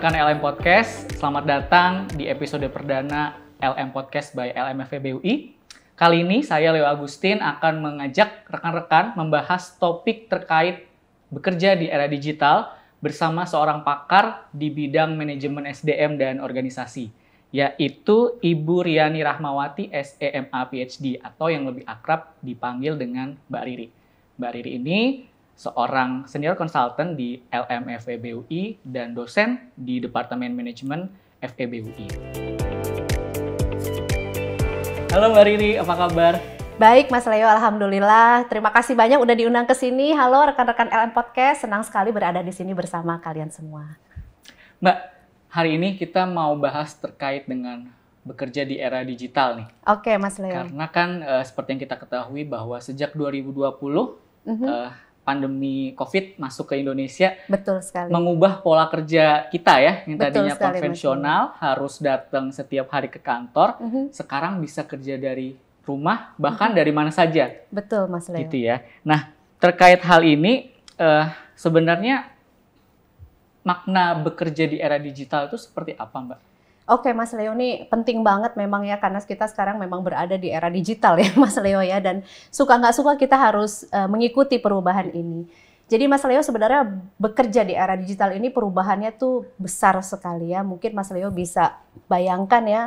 rekan-rekan LM Podcast, selamat datang di episode perdana LM Podcast by LMFEB UI. Kali ini saya Leo Agustin akan mengajak rekan-rekan membahas topik terkait bekerja di era digital bersama seorang pakar di bidang manajemen SDM dan organisasi, yaitu Ibu Riani Rahmawati SEMA PhD atau yang lebih akrab dipanggil dengan Mbak Riri. Mbak Riri ini seorang senior consultant di LMFEB UI dan dosen di Departemen Manajemen FEB UI. Halo Mbak Riri, apa kabar? Baik Mas Leo, alhamdulillah. Terima kasih banyak udah diundang ke sini. Halo rekan-rekan LM Podcast, senang sekali berada di sini bersama kalian semua. Mbak, hari ini kita mau bahas terkait dengan bekerja di era digital nih. Oke Mas Leo. Karena kan seperti yang kita ketahui bahwa sejak 2020 pandemi COVID masuk ke Indonesia, betul sekali, mengubah pola kerja kita ya, yang betul tadinya sekali, konvensional harus datang setiap hari ke kantor, sekarang bisa kerja dari rumah, bahkan dari mana saja. Betul Mas Leo. Gitu ya. Nah, terkait hal ini, sebenarnya makna bekerja di era digital itu seperti apa, Mbak? Oke Mas Leo, ini penting banget memang ya, karena kita sekarang memang berada di era digital ya Mas Leo ya, dan suka nggak suka kita harus mengikuti perubahan ini. Jadi Mas Leo sebenarnya bekerja di era digital ini perubahannya tuh besar sekali ya. Mungkin Mas Leo bisa bayangkan ya,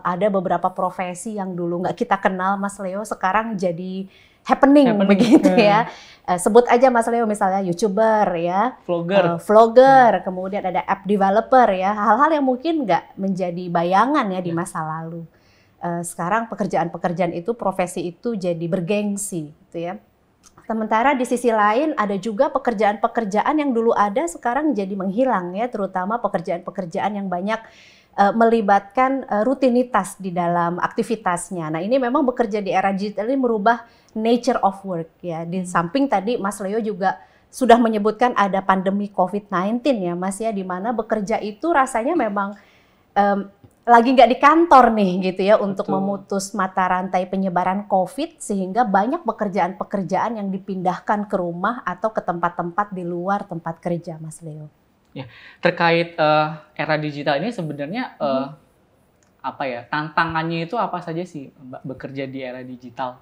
ada beberapa profesi yang dulu nggak kita kenal Mas Leo, sekarang jadi happening begitu ya. Sebut aja Mas Leo misalnya YouTuber ya, vlogger, kemudian ada app developer ya, hal-hal yang mungkin nggak menjadi bayangan ya di masa lalu. Sekarang pekerjaan-pekerjaan itu, profesi itu jadi bergengsi gitu ya. Sementara di sisi lain ada juga pekerjaan-pekerjaan yang dulu ada sekarang jadi menghilang ya, terutama pekerjaan-pekerjaan yang banyak melibatkan rutinitas di dalam aktivitasnya. Nah ini memang bekerja di era digital ini merubah nature of work ya. Di samping tadi Mas Leo juga sudah menyebutkan ada pandemi COVID-19 ya Mas ya, di mana bekerja itu rasanya memang lagi nggak di kantor nih gitu ya. Betul. Untuk memutus mata rantai penyebaran COVID, sehingga banyak pekerjaan-pekerjaan yang dipindahkan ke rumah atau ke tempat-tempat di luar tempat kerja Mas Leo. Ya, terkait era digital ini sebenarnya apa ya, tantangannya itu apa saja sih Mbak bekerja di era digital?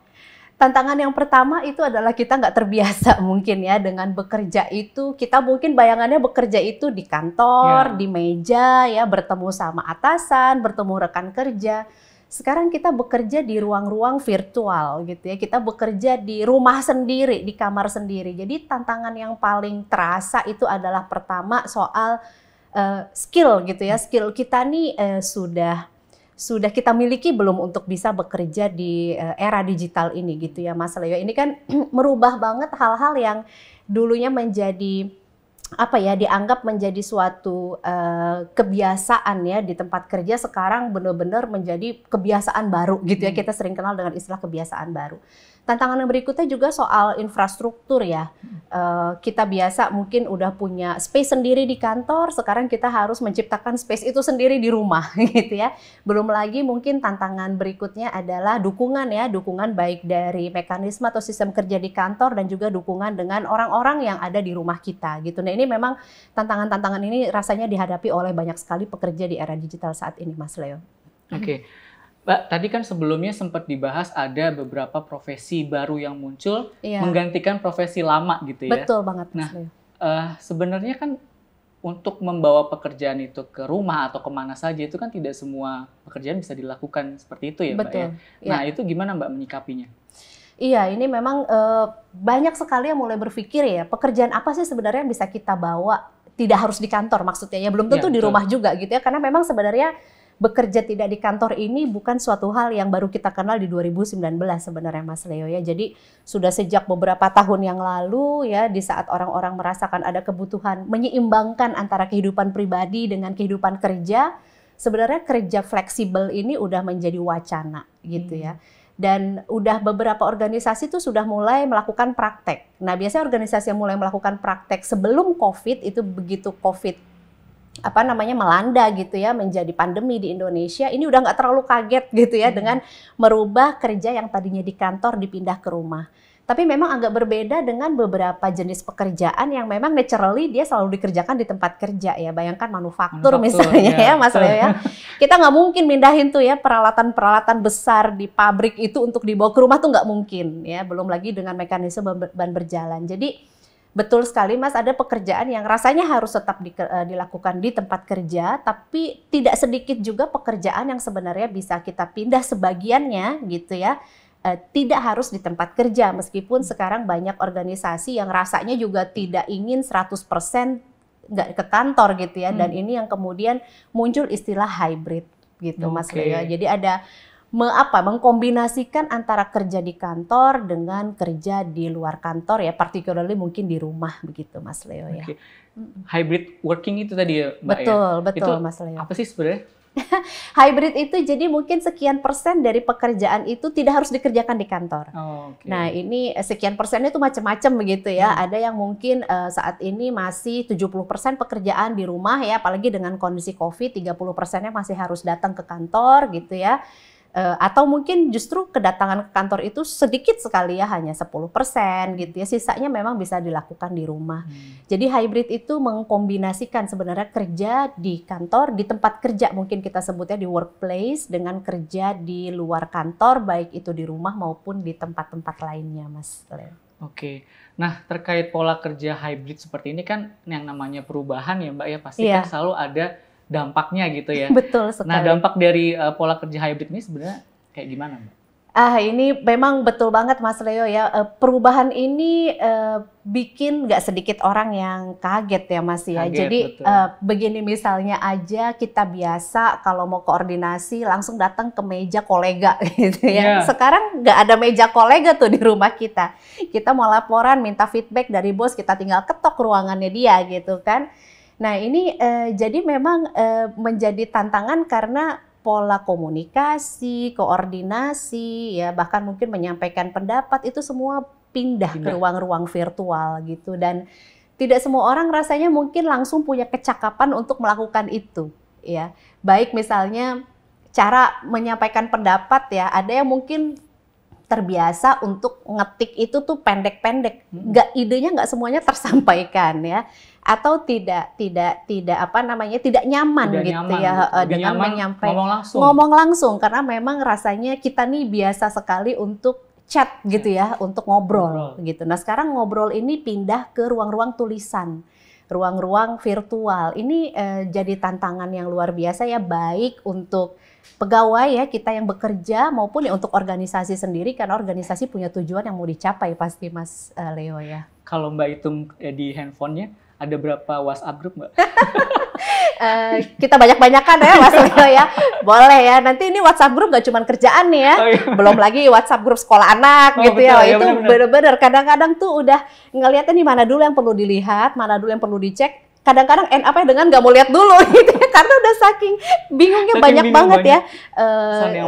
Tantangan yang pertama itu adalah kita nggak terbiasa mungkin ya dengan bekerja itu. Kita mungkin bayangannya bekerja itu di kantor, di meja ya, bertemu sama atasan, bertemu rekan kerja. Sekarang kita bekerja di ruang-ruang virtual gitu ya. Kita bekerja di rumah sendiri, di kamar sendiri. Jadi tantangan yang paling terasa itu adalah pertama soal skill gitu ya. Skill kita nih sudah kita miliki belum untuk bisa bekerja di era digital ini gitu ya Mas Leo. Ini kan merubah banget hal-hal yang dulunya menjadi apa ya, dianggap menjadi suatu kebiasaan ya di tempat kerja, sekarang benar-benar menjadi kebiasaan baru gitu ya. Kita sering kenal dengan istilah kebiasaan baru. Tantangan yang berikutnya juga soal infrastruktur ya. Kita biasa mungkin udah punya space sendiri di kantor, sekarang kita harus menciptakan space itu sendiri di rumah gitu ya. Belum lagi mungkin tantangan berikutnya adalah dukungan ya, dukungan baik dari mekanisme atau sistem kerja di kantor dan juga dukungan dengan orang-orang yang ada di rumah kita gitu. Nah ini memang tantangan-tantangan ini rasanya dihadapi oleh banyak sekali pekerja di era digital saat ini Mas Leo. Oke. Mbak, tadi kan sebelumnya sempat dibahas ada beberapa profesi baru yang muncul menggantikan profesi lama gitu ya. Betul banget Mas Leo. Sebenarnya kan untuk membawa pekerjaan itu ke rumah atau kemana saja itu kan tidak semua pekerjaan bisa dilakukan seperti itu ya Mbak ya. Nah itu gimana Mbak menyikapinya? Iya, ini memang banyak sekali yang mulai berpikir ya, pekerjaan apa sih sebenarnya yang bisa kita bawa tidak harus di kantor maksudnya ya, belum tentu di rumah juga gitu ya, karena memang sebenarnya bekerja tidak di kantor ini bukan suatu hal yang baru kita kenal di 2019 sebenarnya Mas Leo ya. Jadi sudah sejak beberapa tahun yang lalu ya, di saat orang-orang merasakan ada kebutuhan menyeimbangkan antara kehidupan pribadi dengan kehidupan kerja, sebenarnya kerja fleksibel ini udah menjadi wacana gitu ya. Dan udah beberapa organisasi tuh sudah mulai melakukan praktek. Nah biasanya organisasi yang mulai melakukan praktek sebelum COVID itu, begitu COVID melanda gitu ya, menjadi pandemi di Indonesia, ini udah nggak terlalu kaget gitu ya dengan merubah kerja yang tadinya di kantor dipindah ke rumah. Tapi memang agak berbeda dengan beberapa jenis pekerjaan yang memang naturally dia selalu dikerjakan di tempat kerja ya. Bayangkan manufaktur misalnya ya Mas Leo ya. Kita nggak mungkin mindahin tuh ya peralatan-peralatan besar di pabrik itu untuk dibawa ke rumah tuh nggak mungkin ya. Belum lagi dengan mekanisme ban berjalan. Jadi betul sekali Mas, ada pekerjaan yang rasanya harus tetap dilakukan di tempat kerja, tapi tidak sedikit juga pekerjaan yang sebenarnya bisa kita pindah sebagiannya gitu ya. Tidak harus di tempat kerja, meskipun sekarang banyak organisasi yang rasanya juga tidak ingin 100% nggak ke kantor gitu ya, dan ini yang kemudian muncul istilah hybrid gitu Mas Leo. Jadi ada mengkombinasikan antara kerja di kantor dengan kerja di luar kantor ya, particularly mungkin di rumah begitu Mas Leo ya. Hybrid working itu tadi ya Mbak betul itu Mas Leo. Apa sih sebenarnya? Hybrid itu jadi mungkin sekian persen dari pekerjaan itu tidak harus dikerjakan di kantor. Nah ini sekian persennya itu macam-macam begitu ya. Ada yang mungkin saat ini masih 70% pekerjaan di rumah ya, apalagi dengan kondisi COVID 30%-nya masih harus datang ke kantor gitu ya. Atau mungkin justru kedatangan ke kantor itu sedikit sekali ya, hanya 10% gitu ya, sisanya memang bisa dilakukan di rumah. Jadi hybrid itu mengkombinasikan sebenarnya kerja di kantor, di tempat kerja mungkin kita sebutnya di workplace, dengan kerja di luar kantor, baik itu di rumah maupun di tempat-tempat lainnya Mas Leo. Nah terkait pola kerja hybrid seperti ini kan yang namanya perubahan ya Mbak ya, pasti kan selalu ada dampaknya gitu ya. Betul sekali. Nah dampak dari pola kerja hybrid ini sebenarnya kayak gimana Mbak? Ini memang betul banget Mas Leo ya. Perubahan ini bikin nggak sedikit orang yang kaget ya Mas ya. Jadi begini misalnya aja, kita biasa kalau mau koordinasi langsung datang ke meja kolega gitu ya. Sekarang nggak ada meja kolega tuh di rumah kita. Kita mau laporan, minta feedback dari bos, kita tinggal ketok ruangannya dia gitu kan. Nah ini jadi memang menjadi tantangan karena pola komunikasi, koordinasi, ya bahkan mungkin menyampaikan pendapat itu semua pindah ke ruang-ruang virtual gitu, dan tidak semua orang rasanya mungkin langsung punya kecakapan untuk melakukan itu, ya. Baik misalnya cara menyampaikan pendapat ya, ada yang mungkin terbiasa untuk ngetik itu tuh pendek-pendek, idenya nggak semuanya tersampaikan ya, atau tidak nyaman dengan menyampaikan ngomong langsung karena memang rasanya kita nih biasa sekali untuk chat gitu ya, untuk ngobrol gitu. Nah sekarang ngobrol ini pindah ke ruang-ruang tulisan, ruang-ruang virtual. Ini jadi tantangan yang luar biasa ya, baik untuk pegawai ya kita yang bekerja maupun ya untuk organisasi sendiri, karena organisasi punya tujuan yang mau dicapai pasti Mas Leo ya. Kalau Mbak hitung di handphonenya ada berapa WhatsApp grup Mbak? Kita banyak-banyakan ya Mas Leo ya. Boleh ya, nanti ini WhatsApp grup gak cuma kerjaan nih ya. Belum lagi WhatsApp grup sekolah anak gitu betul, ya. Itu bener-bener kadang-kadang tuh udah ngeliatnya nih mana dulu yang perlu dilihat, mana dulu yang perlu dicek. Kadang-kadang end up-nya dengan nggak mau lihat dulu gitu ya, karena udah saking bingungnya banyak banget ya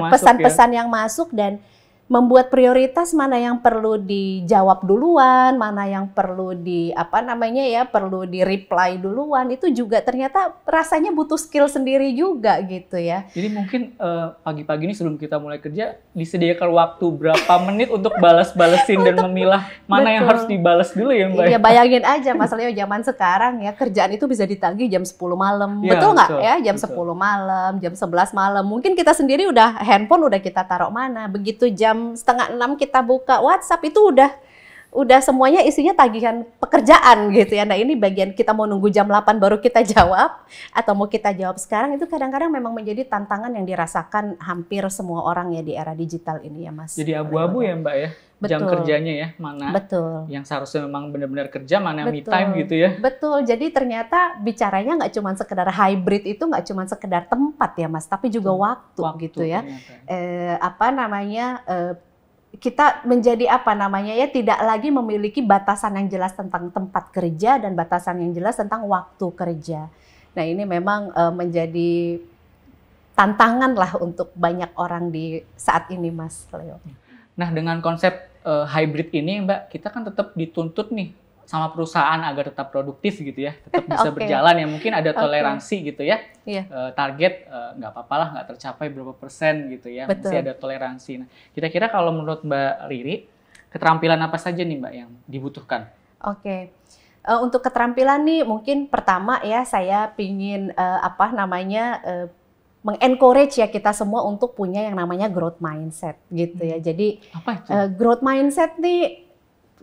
pesan-pesan yang masuk, dan membuat prioritas mana yang perlu dijawab duluan, mana yang perlu perlu di-reply duluan, itu juga ternyata rasanya butuh skill sendiri juga gitu ya. Jadi mungkin pagi-pagi ini sebelum kita mulai kerja disediakan waktu berapa menit untuk balas-balesin dan memilah mana yang harus dibalas dulu ya Mbak. Iya, bayangin aja Mas Leo, zaman sekarang ya kerjaan itu bisa ditagih jam 10 malam. Betul nggak ya? Jam 10 malam, jam 11 malam. Mungkin kita sendiri handphone udah kita taruh mana. Begitu jam 5:30 kita buka WhatsApp itu udah semuanya isinya tagihan pekerjaan gitu ya. Nah ini bagian kita mau nunggu jam 8 baru kita jawab atau mau kita jawab sekarang, itu kadang-kadang memang menjadi tantangan yang dirasakan hampir semua orang ya di era digital ini ya Mas. Jadi abu-abu ya Mbak ya. Betul. Jam kerjanya ya, mana yang seharusnya memang benar-benar kerja, mana yang me time gitu ya. Betul, jadi ternyata bicaranya nggak cuma sekedar hybrid, itu nggak cuma sekedar tempat ya Mas, tapi juga waktu gitu ya. Kita menjadi tidak lagi memiliki batasan yang jelas tentang tempat kerja dan batasan yang jelas tentang waktu kerja. Nah ini memang menjadi tantangan lah untuk banyak orang di saat ini Mas Leo. Nah dengan konsep hybrid ini Mbak, kita kan tetap dituntut nih sama perusahaan agar tetap produktif gitu ya, tetap bisa berjalan ya, mungkin ada toleransi gitu ya. Target nggak apa-apa lah nggak tercapai berapa persen gitu ya, masih ada toleransi. Nah kira-kira kalau menurut Mbak Riri, keterampilan apa saja nih Mbak yang dibutuhkan? Oke. Untuk keterampilan nih mungkin pertama ya saya pingin mengencourage ya kita semua untuk punya yang namanya growth mindset gitu ya. Jadi Apa itu? growth mindset nih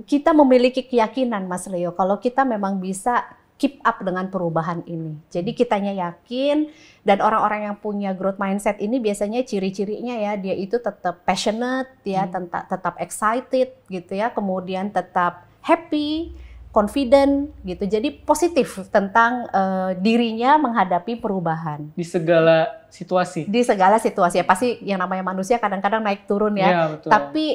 kita memiliki keyakinan Mas Leo kalau kita memang bisa keep up dengan perubahan ini. Jadi kitanya yakin dan orang-orang yang punya growth mindset ini biasanya ciri-cirinya ya dia itu tetap passionate ya, tetap excited gitu ya, kemudian tetap happy, confident gitu. Jadi positif tentang dirinya menghadapi perubahan. Di segala situasi. Di segala situasi ya pasti yang namanya manusia kadang-kadang naik turun ya. Iya, betul. Tapi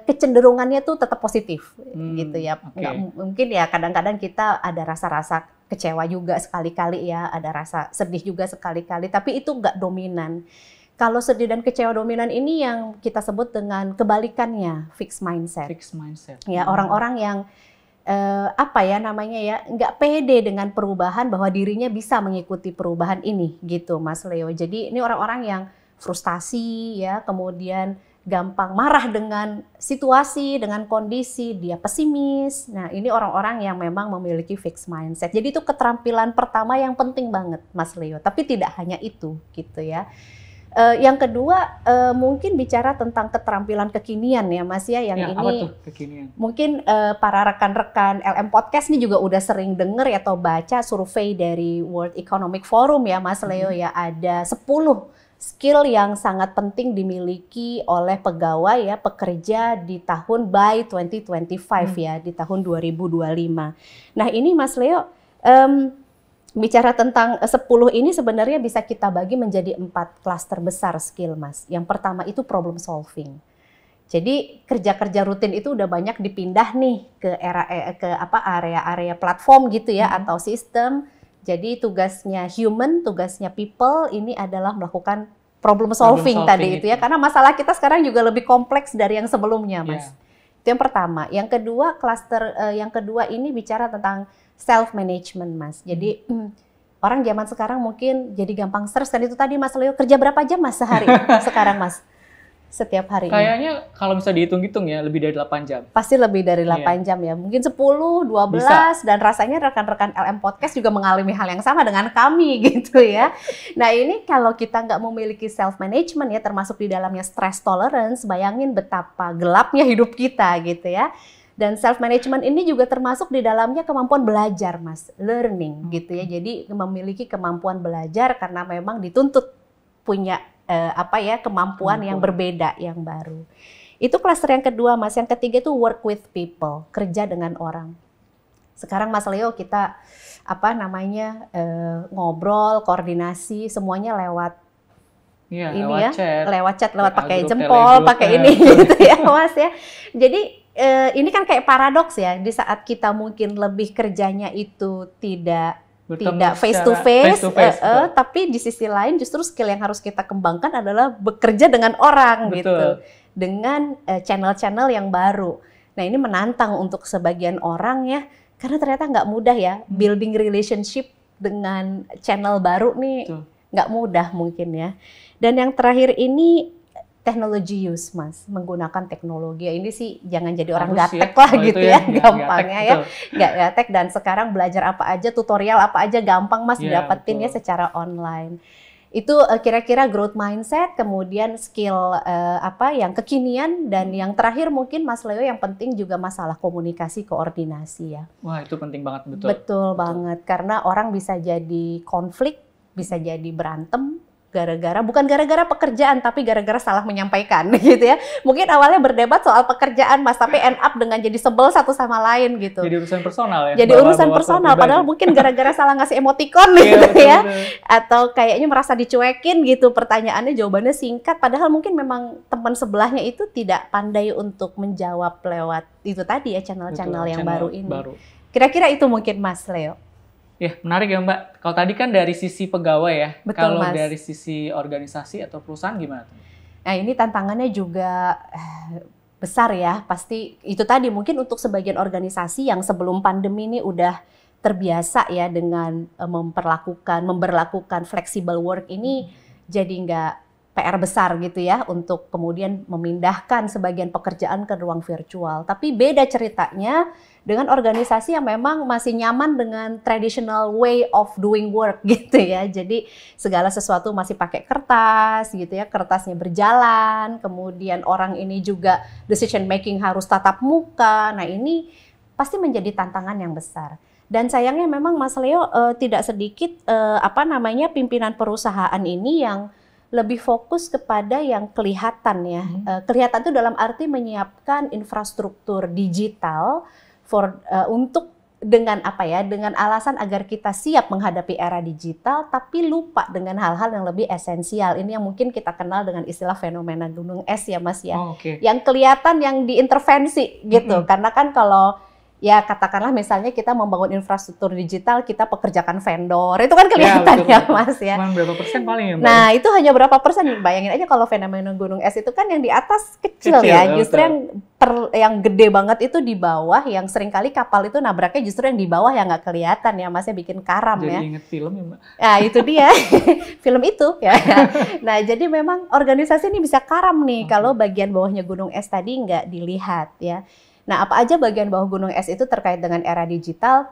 kecenderungannya tuh tetap positif gitu ya. Oke. Nggak mungkin ya kadang-kadang kita ada rasa-rasa kecewa juga sekali-kali ya, ada rasa sedih juga sekali-kali. Tapi itu nggak dominan. Kalau sedih dan kecewa dominan ini yang kita sebut dengan kebalikannya, fixed mindset. Fixed mindset. Ya orang-orang yang nggak pede dengan perubahan bahwa dirinya bisa mengikuti perubahan ini gitu Mas Leo. Jadi ini orang-orang yang frustasi ya, kemudian gampang marah dengan situasi, dengan kondisi, dia pesimis. Nah, ini orang-orang yang memang memiliki fixed mindset. Jadi itu keterampilan pertama yang penting banget Mas Leo, tapi tidak hanya itu gitu ya. Yang kedua mungkin bicara tentang keterampilan kekinian ya Mas ya, yang ini apa tuh kekinian? Mungkin para rekan-rekan LM Podcast ini juga udah sering denger ya atau baca survei dari World Economic Forum ya Mas Leo ya, ada 10 skill yang sangat penting dimiliki oleh pegawai ya, pekerja di tahun by 2025 ya, di tahun 2025. Nah ini Mas Leo, bicara tentang 10 ini sebenarnya bisa kita bagi menjadi 4 klaster besar skill Mas. Yang pertama itu problem solving. Jadi kerja-kerja rutin itu udah banyak dipindah nih ke area-area platform gitu ya atau sistem. Jadi tugasnya human, tugasnya people ini adalah melakukan problem solving tadi itu ya, karena masalah kita sekarang juga lebih kompleks dari yang sebelumnya Mas. Itu yang pertama. Yang kedua klaster yang kedua ini bicara tentang self management Mas. Jadi orang zaman sekarang mungkin jadi gampang stres dan itu tadi Mas Leo, kerja berapa jam Mas sehari sekarang Mas? Setiap harinya. Kayaknya kalau bisa dihitung-hitung ya lebih dari 8 jam. Pasti lebih dari 8 jam ya. Mungkin 10, 12 bisa. Dan rasanya rekan-rekan LM Podcast juga mengalami hal yang sama dengan kami gitu ya. Nah, ini kalau kita nggak memiliki self management ya, termasuk di dalamnya stress tolerance, bayangin betapa gelapnya hidup kita gitu ya. Dan self management ini juga termasuk di dalamnya kemampuan belajar Mas, learning gitu ya. Jadi memiliki kemampuan belajar karena memang dituntut punya kemampuan yang berbeda, yang baru. Itu klaster yang kedua Mas. Yang ketiga itu work with people, kerja dengan orang. Sekarang Mas Leo kita ngobrol, koordinasi semuanya lewat lewat chat, lewat pakai jempol, pakai ini gitu ya Mas ya. Jadi ini kan kayak paradoks ya, di saat kita mungkin lebih kerjanya itu tidak face to face, tapi di sisi lain justru skill yang harus kita kembangkan adalah bekerja dengan orang gitu, dengan channel-channel yang baru. Nah ini menantang untuk sebagian orang ya, karena ternyata nggak mudah ya, building relationship dengan channel baru nih nggak mudah mungkin ya. Dan yang terakhir ini teknologi use Mas, menggunakan teknologi. Ini sih jangan jadi orang gatek lah gitu ya, gampangnya ya. Nggak gatek, dan sekarang belajar apa aja, tutorial apa aja gampang Mas dapetin ya secara online. Itu kira-kira growth mindset, kemudian skill yang kekinian, dan yang terakhir mungkin Mas Leo yang penting juga masalah komunikasi, koordinasi ya. Wah itu penting banget, betul. Betul banget, karena orang bisa jadi konflik, bisa jadi berantem, bukan gara-gara pekerjaan, tapi gara-gara salah menyampaikan gitu ya. Mungkin awalnya berdebat soal pekerjaan Mas, tapi end up dengan jadi sebel satu sama lain gitu. Jadi urusan personal ya? Jadi urusan personal, padahal mungkin gara-gara salah ngasih emoticon gitu ya. Atau kayaknya merasa dicuekin gitu, pertanyaannya jawabannya singkat, padahal mungkin memang teman sebelahnya itu tidak pandai untuk menjawab lewat itu tadi ya, channel-channel yang baru ini. Kira-kira itu mungkin Mas Leo. Ya, menarik ya Mbak. Kalau tadi kan dari sisi pegawai ya. Betul, kalau Mas. dari sisi organisasi atau perusahaan gimana? Nah ini tantangannya juga besar ya. Pasti itu tadi mungkin untuk sebagian organisasi yang sebelum pandemi ini udah terbiasa ya dengan memberlakukan flexible work ini, jadi nggak PR besar gitu ya untuk kemudian memindahkan sebagian pekerjaan ke ruang virtual. Tapi beda ceritanya dengan organisasi yang memang masih nyaman dengan traditional way of doing work gitu ya. Jadi segala sesuatu masih pakai kertas gitu ya, kertasnya berjalan, kemudian orang ini juga decision making harus tatap muka. Nah, ini pasti menjadi tantangan yang besar. Dan sayangnya memang Mas Leo tidak sedikit pimpinan perusahaan ini yang lebih fokus kepada yang kelihatan ya. Kelihatan itu dalam arti menyiapkan infrastruktur digital untuk dengan dengan alasan agar kita siap menghadapi era digital, tapi lupa dengan hal-hal yang lebih esensial. Ini yang mungkin kita kenal dengan istilah fenomena gunung es ya Mas ya. Yang kelihatan yang diintervensi gitu. Karena kan kalau ya katakanlah misalnya kita membangun infrastruktur digital, kita pekerjakan vendor, itu kan kelihatan ya, betul. Mas ya. Cuman berapa persen paling ya Mbak? Nah itu hanya berapa persen, bayangin aja kalau fenomena gunung es itu kan yang di atas kecil ya, justru yang gede banget itu di bawah, yang seringkali kapal itu nabraknya justru yang di bawah yang nggak kelihatan ya, Mas ya, bikin karam jadi ya. Jadi inget film ya Mbak? Nah itu dia, film itu ya. Nah jadi memang organisasi ini bisa karam nih kalau bagian bawahnya gunung es tadi nggak dilihat ya. Nah, apa aja bagian bawah gunung es itu terkait dengan era digital?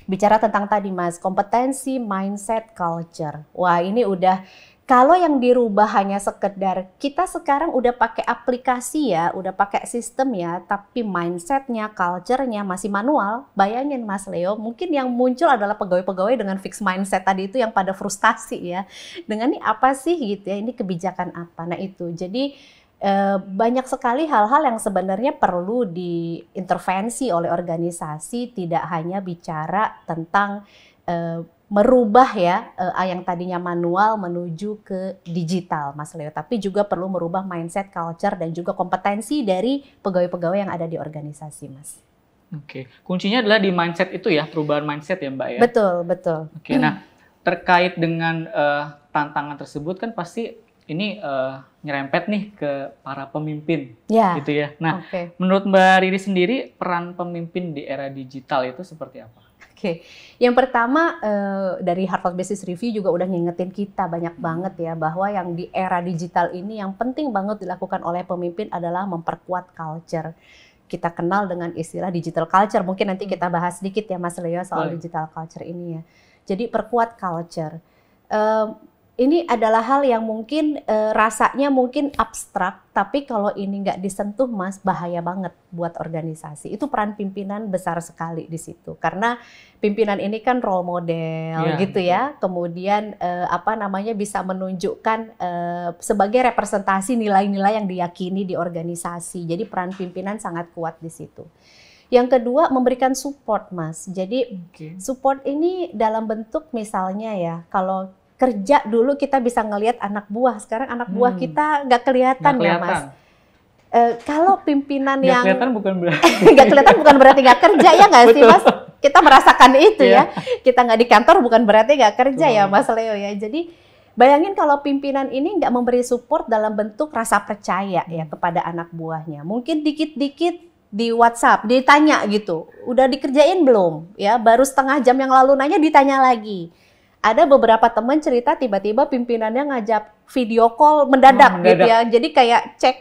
Bicara tentang tadi Mas, kompetensi, mindset, culture. Wah, ini udah, kalau yang dirubah hanya sekedar, kita sekarang udah pakai aplikasi ya, udah pakai sistem ya, tapi mindsetnya, culture-nya masih manual. Bayangin Mas Leo, mungkin yang muncul adalah pegawai-pegawai dengan fixed mindset tadi itu yang pada frustasi ya. Dengan ini apa sih gitu ya, ini kebijakan apa? Nah itu, jadi banyak sekali hal-hal yang sebenarnya perlu diintervensi oleh organisasi, tidak hanya bicara tentang merubah ya yang tadinya manual menuju ke digital Mas Leo, tapi juga perlu merubah mindset, culture, dan juga kompetensi dari pegawai-pegawai yang ada di organisasi Mas. Oke, kuncinya adalah di mindset itu ya, perubahan mindset ya Mbak ya? Betul, betul. Oke, nah terkait dengan tantangan tersebut kan pasti ini nyerempet nih ke para pemimpin, gitu ya. Nah, menurut Mbak Riri sendiri, peran pemimpin di era digital itu seperti apa? Oke, yang pertama dari Harvard Business Review juga udah ngingetin kita banyak banget ya, bahwa yang di era digital ini yang penting banget dilakukan oleh pemimpin adalah memperkuat culture. Kita kenal dengan istilah digital culture, mungkin nanti kita bahas sedikit ya Mas Leo soal digital culture ini ya. Jadi perkuat culture. Ini adalah hal yang mungkin rasanya mungkin abstrak, tapi kalau ini nggak disentuh Mas, bahaya banget buat organisasi. Itu peran pimpinan besar sekali di situ, karena pimpinan ini kan role model gitu ya. Kemudian bisa menunjukkan sebagai representasi nilai-nilai yang diyakini di organisasi. Jadi peran pimpinan sangat kuat di situ. Yang kedua, memberikan support Mas. Jadi support ini dalam bentuk misalnya ya, kalau kerja dulu kita bisa ngelihat anak buah, sekarang anak buah kita nggak kelihatan ya Mas. Kalau pimpinan yang nggak kelihatan bukan berarti nggak kerja ya nggak sih Mas? Kita merasakan itu ya. Kita nggak di kantor bukan berarti nggak kerja ya Mas Leo ya. Jadi bayangin kalau pimpinan ini nggak memberi support dalam bentuk rasa percaya ya kepada anak buahnya. Mungkin dikit-dikit di WhatsApp ditanya gitu, udah dikerjain belum? Ya baru setengah jam yang lalu nanya ditanya lagi. Ada beberapa teman cerita tiba-tiba pimpinannya ngajak video call mendadak gitu ya. Jadi kayak cek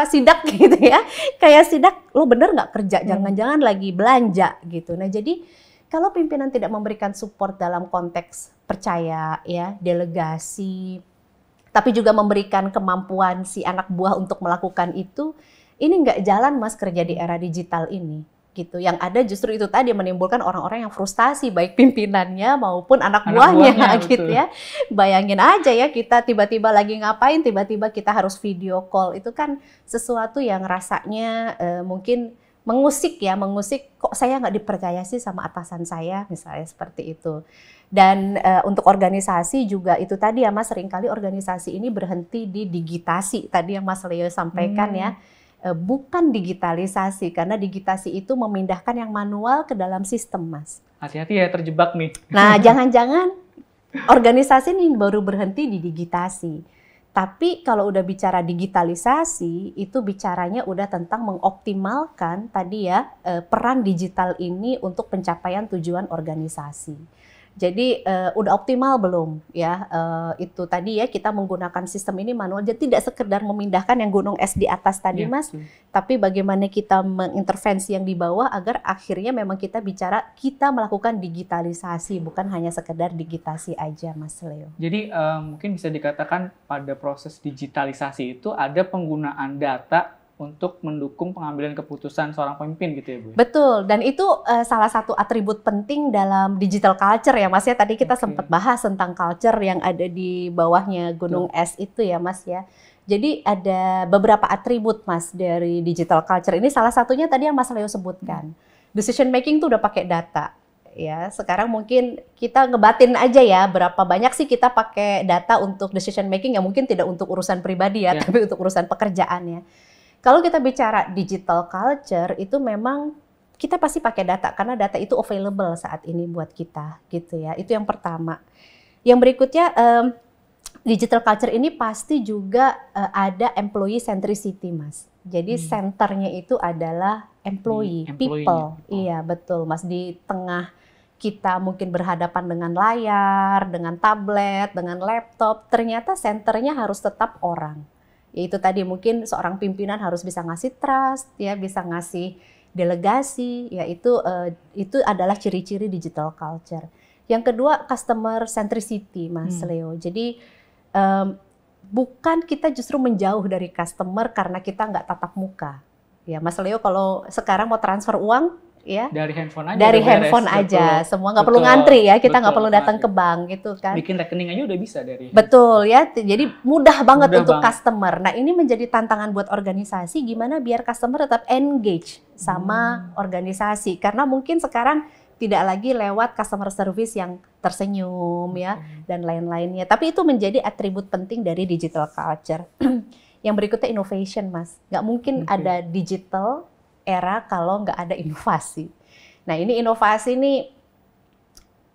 sidak gitu ya. Kayak sidak, lo bener nggak kerja? Jangan-jangan lagi belanja gitu. Nah jadi kalau pimpinan tidak memberikan support dalam konteks percaya ya, delegasi, tapi juga memberikan kemampuan si anak buah untuk melakukan itu, ini nggak jalan Mas kerja di era digital ini. Gitu. Yang ada justru itu tadi menimbulkan orang-orang yang frustasi baik pimpinannya maupun anak buahnya gitu ya. Bayangin aja ya, kita tiba-tiba lagi ngapain, tiba-tiba kita harus video call. Itu kan sesuatu yang rasanya mungkin mengusik kok saya nggak dipercaya sih sama atasan saya, misalnya seperti itu. Dan untuk organisasi juga itu tadi ya Mas, seringkali organisasi ini berhenti di digitasi tadi yang Mas Leo sampaikan ya. Bukan digitalisasi, karena digitasi itu memindahkan yang manual ke dalam sistem Mas. Hati-hati ya, terjebak nih. Nah jangan-jangan organisasi ini baru berhenti di digitasi. Tapi kalau udah bicara digitalisasi, itu bicaranya udah tentang mengoptimalkan tadi ya peran digital ini untuk pencapaian tujuan organisasi. Jadi udah optimal belum ya? Itu tadi ya kita menggunakan sistem ini manual. Jadi tidak sekedar memindahkan yang gunung es di atas tadi Mas, tapi bagaimana kita mengintervensi yang di bawah agar akhirnya memang kita bicara kita melakukan digitalisasi, bukan hanya sekedar digitasi aja Mas Leo. Jadi mungkin bisa dikatakan pada proses digitalisasi itu ada penggunaan data untuk mendukung pengambilan keputusan seorang pemimpin gitu ya Bu? Betul, dan itu salah satu atribut penting dalam digital culture ya Mas ya. Tadi kita sempat bahas tentang culture yang ada di bawahnya gunung es itu ya Mas ya. Jadi ada beberapa atribut Mas dari digital culture ini, salah satunya tadi yang Mas Leo sebutkan. Decision making tuh udah pakai data. Ya, sekarang mungkin kita ngebatin aja ya berapa banyak sih kita pakai data untuk decision making, ya mungkin tidak untuk urusan pribadi ya, tapi untuk urusan pekerjaannya. Kalau kita bicara digital culture itu memang kita pasti pakai data karena data itu available saat ini buat kita gitu ya. Itu yang pertama. Yang berikutnya digital culture ini pasti juga ada employee centricity Mas. Jadi senternya itu adalah employee people. Iya betul Mas, di tengah kita mungkin berhadapan dengan layar, dengan tablet, dengan laptop, ternyata senternya harus tetap orang. Yaitu tadi mungkin seorang pimpinan harus bisa ngasih trust, ya bisa ngasih delegasi, ya itu adalah ciri-ciri digital culture. Yang kedua customer centricity, Mas Leo. Jadi bukan kita justru menjauh dari customer karena kita nggak tatap muka. Ya, Mas Leo kalau sekarang mau transfer uang, ya dari handphone aja, dari handphone aja, semua nggak perlu ngantri ya, kita nggak perlu datang ke bank gitu kan. Bikin rekening aja udah bisa dari betul ya, jadi mudah banget untuk customer. Nah ini menjadi tantangan buat organisasi, gimana biar customer tetap engage sama organisasi, karena mungkin sekarang tidak lagi lewat customer service yang tersenyum ya dan lain-lainnya, tapi itu menjadi atribut penting dari digital culture. Yang berikutnya innovation Mas, nggak mungkin ada digital era kalau nggak ada inovasi. Nah ini inovasi nih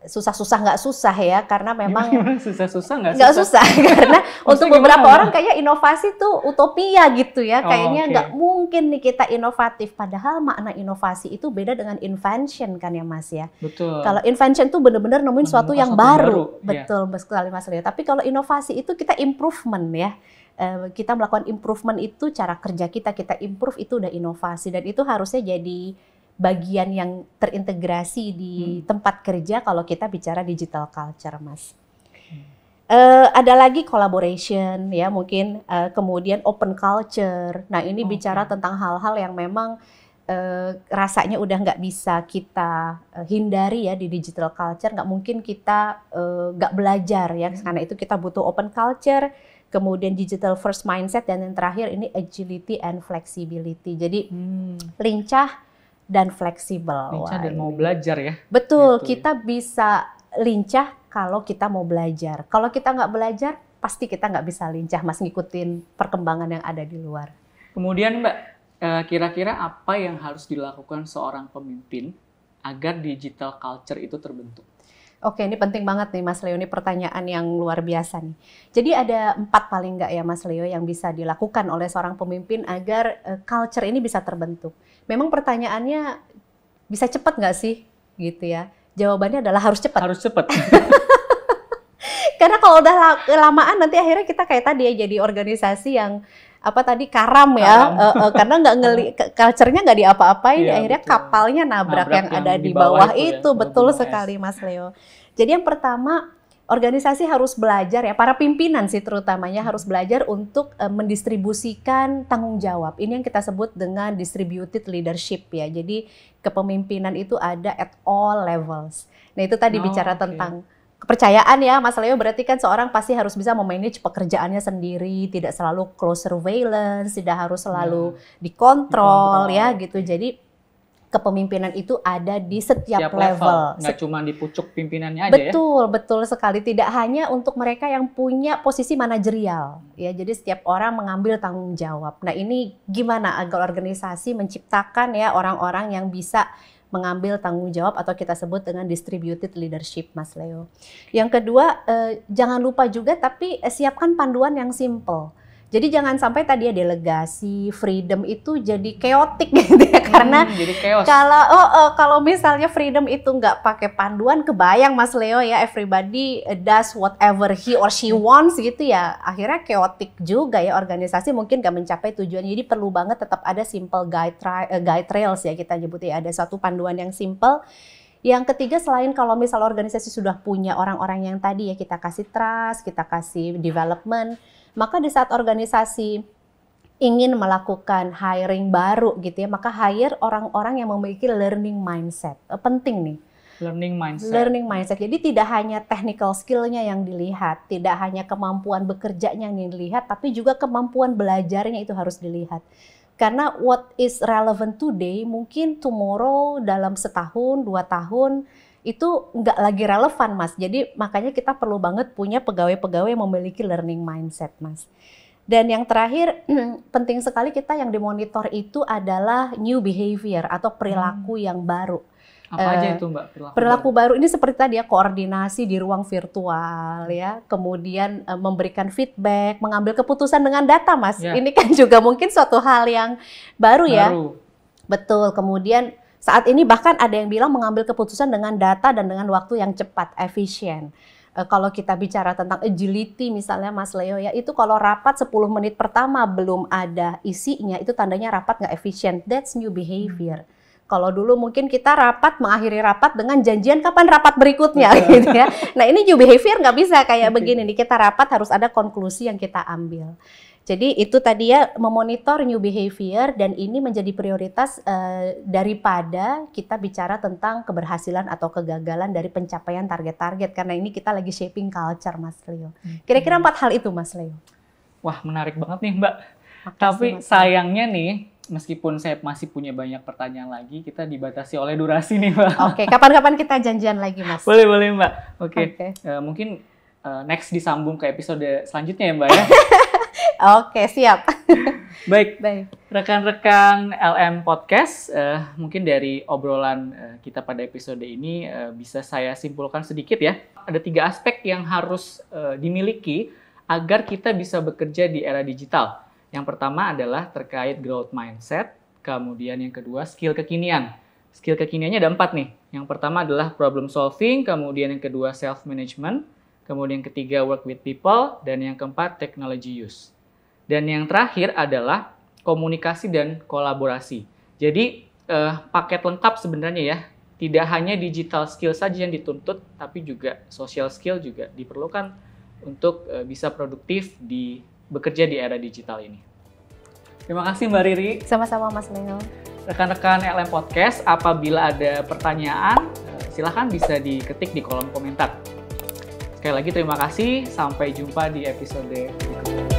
susah-susah nggak susah ya, karena memang susah-susah nggak susah karena untuk beberapa orang kayaknya inovasi tuh utopia gitu ya, kayaknya nggak mungkin nih kita inovatif. Padahal makna inovasi itu beda dengan invention kan ya Mas ya. Betul. Kalau invention tuh bener-bener nemuin suatu yang baru. Betul sekali Mas Leo. Tapi kalau inovasi itu kita improvement ya. Kita melakukan improvement itu cara kerja kita improve, itu udah inovasi, dan itu harusnya jadi bagian yang terintegrasi di tempat kerja kalau kita bicara digital culture Mas. Ada lagi collaboration ya mungkin, kemudian open culture. Nah ini bicara tentang hal-hal yang memang rasanya udah nggak bisa kita hindari ya di digital culture, nggak mungkin kita nggak belajar ya, karena itu kita butuh open culture. Kemudian digital first mindset, dan yang terakhir ini agility and flexibility. Jadi lincah dan fleksibel. Lincah dan mau belajar ya. Betul, gitu, kita bisa lincah kalau kita mau belajar. Kalau kita nggak belajar, pasti kita nggak bisa lincah Mas, ngikutin perkembangan yang ada di luar. Kemudian Mbak, kira-kira apa yang harus dilakukan seorang pemimpin agar digital culture itu terbentuk? Oke, ini penting banget nih Mas Leo, ini pertanyaan yang luar biasa nih. Jadi ada 4 paling nggak ya Mas Leo yang bisa dilakukan oleh seorang pemimpin agar culture ini bisa terbentuk. Memang pertanyaannya bisa cepat nggak sih gitu ya? Jawabannya adalah harus cepat. Harus cepat. Karena kalau udah kelamaan nanti akhirnya kita kayak tadi ya, jadi organisasi yang karam ya, karena nggak culture-nya nggak diapa-apain, akhirnya betul. Kapalnya nabrak yang ada di bawah itu ya, betul sekali Mas Leo. Jadi yang pertama, organisasi harus belajar ya, para pimpinan sih terutamanya harus belajar untuk mendistribusikan tanggung jawab. Ini yang kita sebut dengan distributed leadership ya, jadi kepemimpinan itu ada at all levels. Nah itu tadi bicara tentang kepercayaan ya Mas Leo, berarti kan seorang pasti harus bisa memanage pekerjaannya sendiri, tidak selalu close surveillance, tidak harus selalu dikontrol ya gitu. Jadi kepemimpinan itu ada di setiap level. Nggak cuma di pucuk pimpinannya aja ya? Betul sekali. Tidak hanya untuk mereka yang punya posisi manajerial ya. Jadi setiap orang mengambil tanggung jawab. Nah ini gimana agar organisasi menciptakan ya orang-orang yang bisa mengambil tanggung jawab, atau kita sebut dengan distributed leadership Mas Leo. Yang kedua, jangan lupa juga tapi siapkan panduan yang simple. Jadi jangan sampai tadi ya delegasi, freedom itu jadi chaotic gitu ya. Karena jadi chaos. Kalau misalnya freedom itu nggak pakai panduan, kebayang Mas Leo ya, everybody does whatever he or she wants gitu ya. Akhirnya chaotic juga ya, organisasi mungkin nggak mencapai tujuan. Jadi perlu banget tetap ada simple guide rails ya kita nyebutnya. Ada satu panduan yang simple. Yang ketiga, selain kalau misal organisasi sudah punya orang-orang yang tadi ya kita kasih trust, kita kasih development, maka di saat organisasi ingin melakukan hiring baru gitu ya, maka hire orang-orang yang memiliki learning mindset. Penting nih. Learning mindset. Jadi tidak hanya technical skill-nya yang dilihat, tidak hanya kemampuan bekerjanya yang dilihat, tapi juga kemampuan belajarnya itu harus dilihat. Karena what is relevant today, mungkin tomorrow dalam setahun, 2 tahun, itu nggak lagi relevan, Mas. Jadi makanya kita perlu banget punya pegawai-pegawai yang memiliki learning mindset, Mas. Dan yang terakhir, penting sekali kita yang dimonitor itu adalah new behavior atau perilaku yang baru. Apa aja itu Mbak? Perilaku baru ini seperti tadi ya, koordinasi di ruang virtual ya, kemudian memberikan feedback, mengambil keputusan dengan data, Mas. Ya. Ini kan juga mungkin suatu hal yang baru ya. Betul, kemudian saat ini bahkan ada yang bilang mengambil keputusan dengan data dan dengan waktu yang cepat, efisien. Kalau kita bicara tentang agility misalnya Mas Leo ya, itu kalau rapat 10 menit pertama belum ada isinya, itu tandanya rapat nggak efisien. That's new behavior. Kalau dulu mungkin kita mengakhiri rapat dengan janjian kapan rapat berikutnya gitu ya. Nah ini new behavior nggak bisa kayak begini nih, kita rapat harus ada konklusi yang kita ambil. Jadi itu tadi ya, memonitor new behavior, dan ini menjadi prioritas daripada kita bicara tentang keberhasilan atau kegagalan dari pencapaian target-target, karena ini kita lagi shaping culture, Mas Leo. Kira-kira 4 hal itu, Mas Leo. Wah, menarik banget nih, Mbak. Makasih, tapi Mas sayangnya nih, meskipun saya masih punya banyak pertanyaan lagi, kita dibatasi oleh durasi nih, Mbak. Oke, kapan-kapan kita janjian lagi, Mas. Boleh, Mbak. Oke. Mungkin next disambung ke episode selanjutnya ya, Mbak ya. Oke, siap. Baik. Rekan-rekan LM Podcast, mungkin dari obrolan kita pada episode ini bisa saya simpulkan sedikit ya. Ada 3 aspek yang harus dimiliki agar kita bisa bekerja di era digital. Yang pertama adalah terkait growth mindset, kemudian yang kedua skill kekinian. Skill kekiniannya ada 4 nih. Yang pertama adalah problem solving, kemudian yang kedua self management, kemudian yang ketiga work with people, dan yang keempat technology use. Dan yang terakhir adalah komunikasi dan kolaborasi. Jadi paket lengkap sebenarnya ya. Tidak hanya digital skill saja yang dituntut, tapi juga social skill juga diperlukan untuk bisa produktif bekerja di era digital ini. Terima kasih Mbak Riri. Sama-sama Mas Leo. Rekan-rekan LM Podcast, apabila ada pertanyaan, silahkan bisa diketik di kolom komentar. Sekali lagi terima kasih, sampai jumpa di episode berikutnya.